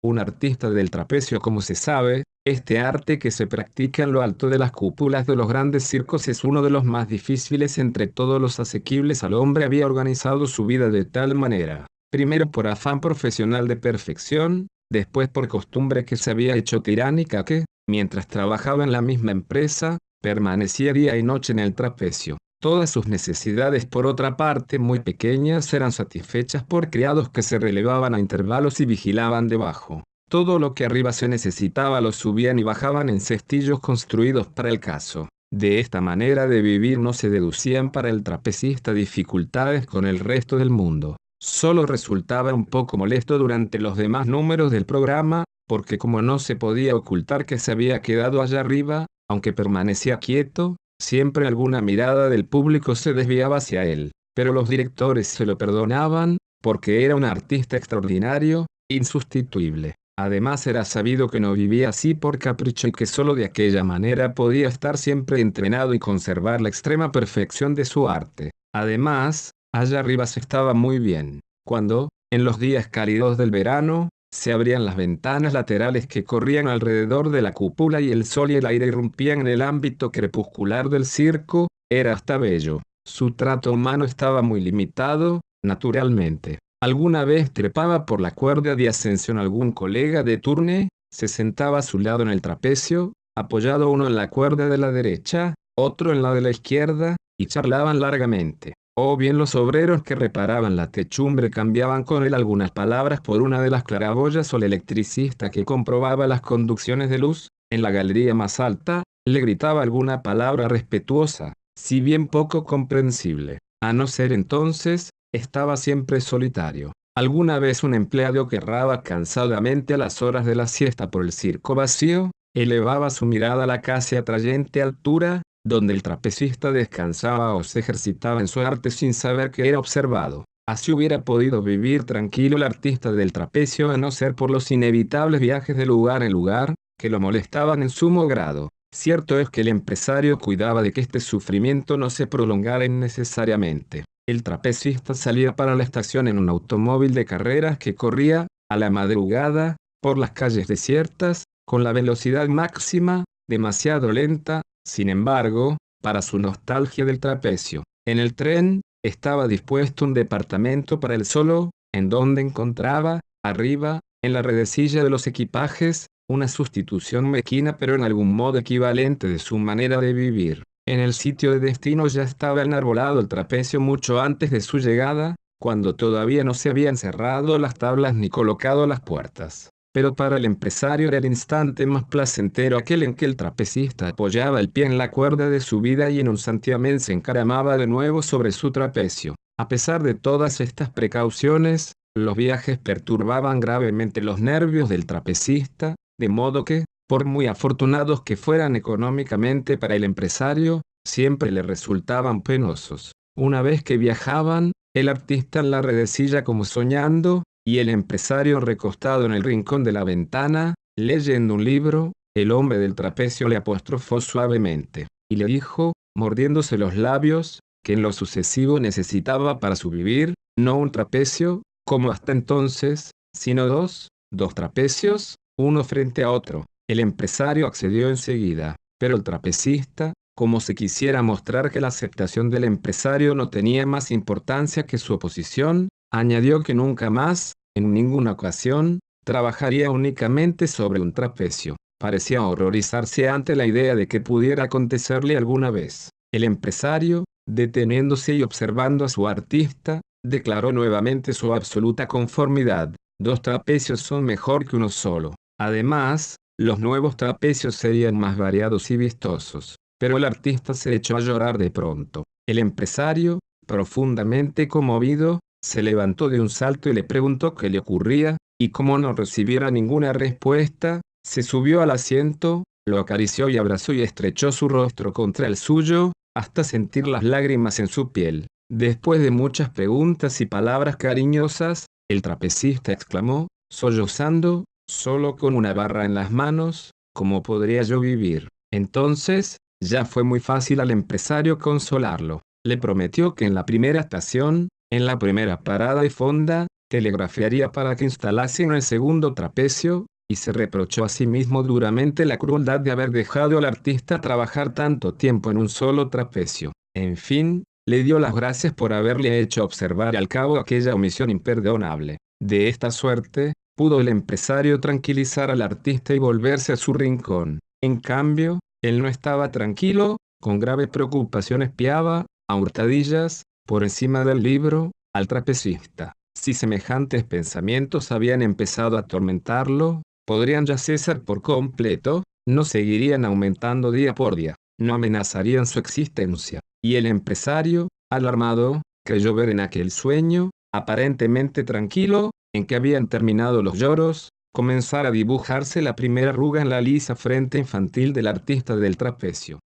Un artista del trapecio, como se sabe, este arte que se practica en lo alto de las cúpulas de los grandes circos es uno de los más difíciles entre todos los asequibles al hombre. Había organizado su vida de tal manera, primero por afán profesional de perfección, después por costumbre que se había hecho tiránica que, mientras trabajaba en la misma empresa, permanecía día y noche en el trapecio. Todas sus necesidades, por otra parte muy pequeñas, eran satisfechas por criados que se relevaban a intervalos y vigilaban debajo. Todo lo que arriba se necesitaba lo subían y bajaban en cestillos construidos para el caso. De esta manera de vivir no se deducían para el trapecista dificultades con el resto del mundo. Solo resultaba un poco molesto durante los demás números del programa, porque como no se podía ocultar que se había quedado allá arriba, aunque permanecía quieto, siempre alguna mirada del público se desviaba hacia él. Pero los directores se lo perdonaban, porque era un artista extraordinario, insustituible. Además era sabido que no vivía así por capricho y que solo de aquella manera podía estar siempre entrenado y conservar la extrema perfección de su arte. Además, allá arriba se estaba muy bien. Cuando, en los días cálidos del verano, se abrían las ventanas laterales que corrían alrededor de la cúpula y el sol y el aire irrumpían en el ámbito crepuscular del circo, era hasta bello. Su trato humano estaba muy limitado, naturalmente. Alguna vez trepaba por la cuerda de ascensión algún colega de turne, se sentaba a su lado en el trapecio, apoyado uno en la cuerda de la derecha, otro en la de la izquierda, y charlaban largamente. O bien los obreros que reparaban la techumbre cambiaban con él algunas palabras por una de las claraboyas, o el electricista que comprobaba las conducciones de luz, en la galería más alta, le gritaba alguna palabra respetuosa, si bien poco comprensible. A no ser entonces, estaba siempre solitario. Alguna vez un empleado que erraba cansadamente a las horas de la siesta por el circo vacío, elevaba su mirada a la casi atrayente altura, donde el trapecista descansaba o se ejercitaba en su arte sin saber que era observado. Así hubiera podido vivir tranquilo el artista del trapecio a no ser por los inevitables viajes de lugar en lugar, que lo molestaban en sumo grado. Cierto es que el empresario cuidaba de que este sufrimiento no se prolongara innecesariamente. El trapecista salía para la estación en un automóvil de carreras que corría, a la madrugada, por las calles desiertas, con la velocidad máxima, demasiado lenta, sin embargo, para su nostalgia del trapecio. En el tren, estaba dispuesto un departamento para él solo, en donde encontraba, arriba, en la redecilla de los equipajes, una sustitución mezquina pero en algún modo equivalente de su manera de vivir. En el sitio de destino ya estaba enarbolado el trapecio mucho antes de su llegada, cuando todavía no se habían cerrado las tablas ni colocado las puertas. Pero para el empresario era el instante más placentero aquel en que el trapecista apoyaba el pie en la cuerda de su vida y en un santiamén se encaramaba de nuevo sobre su trapecio. A pesar de todas estas precauciones, los viajes perturbaban gravemente los nervios del trapecista, de modo que, por muy afortunados que fueran económicamente para el empresario, siempre le resultaban penosos. Una vez que viajaban, el artista en la redecilla como soñando, y el empresario recostado en el rincón de la ventana, leyendo un libro, el hombre del trapecio le apostrofó suavemente, y le dijo, mordiéndose los labios, que en lo sucesivo necesitaba para su vivir, no un trapecio, como hasta entonces, sino dos trapecios, uno frente a otro. El empresario accedió enseguida, pero el trapecista, como si quisiera mostrar que la aceptación del empresario no tenía más importancia que su oposición, añadió que nunca más, en ninguna ocasión, trabajaría únicamente sobre un trapecio. Parecía horrorizarse ante la idea de que pudiera acontecerle alguna vez. El empresario, deteniéndose y observando a su artista, declaró nuevamente su absoluta conformidad. Dos trapecios son mejor que uno solo. Además, los nuevos trapecios serían más variados y vistosos. Pero el artista se echó a llorar de pronto. El empresario, profundamente conmovido, se levantó de un salto y le preguntó qué le ocurría, y como no recibiera ninguna respuesta, se subió al asiento, lo acarició y abrazó y estrechó su rostro contra el suyo, hasta sentir las lágrimas en su piel. Después de muchas preguntas y palabras cariñosas, el trapecista exclamó, sollozando, solo con una barra en las manos, ¿cómo podría yo vivir? Entonces, ya fue muy fácil al empresario consolarlo. Le prometió que en la primera estación, en la primera parada y fonda, telegrafiaría para que instalasen el segundo trapecio, y se reprochó a sí mismo duramente la crueldad de haber dejado al artista trabajar tanto tiempo en un solo trapecio. En fin, le dio las gracias por haberle hecho observar al cabo aquella omisión imperdonable. De esta suerte, pudo el empresario tranquilizar al artista y volverse a su rincón. En cambio, él no estaba tranquilo, con grave preocupación espiaba, a hurtadillas, por encima del libro, al trapecista. Si semejantes pensamientos habían empezado a atormentarlo, podrían ya cesar por completo, no seguirían aumentando día por día, no amenazarían su existencia. Y el empresario, alarmado, creyó ver en aquel sueño, aparentemente tranquilo, en que habían terminado los lloros, comenzar a dibujarse la primera arruga en la lisa frente infantil del artista del trapecio.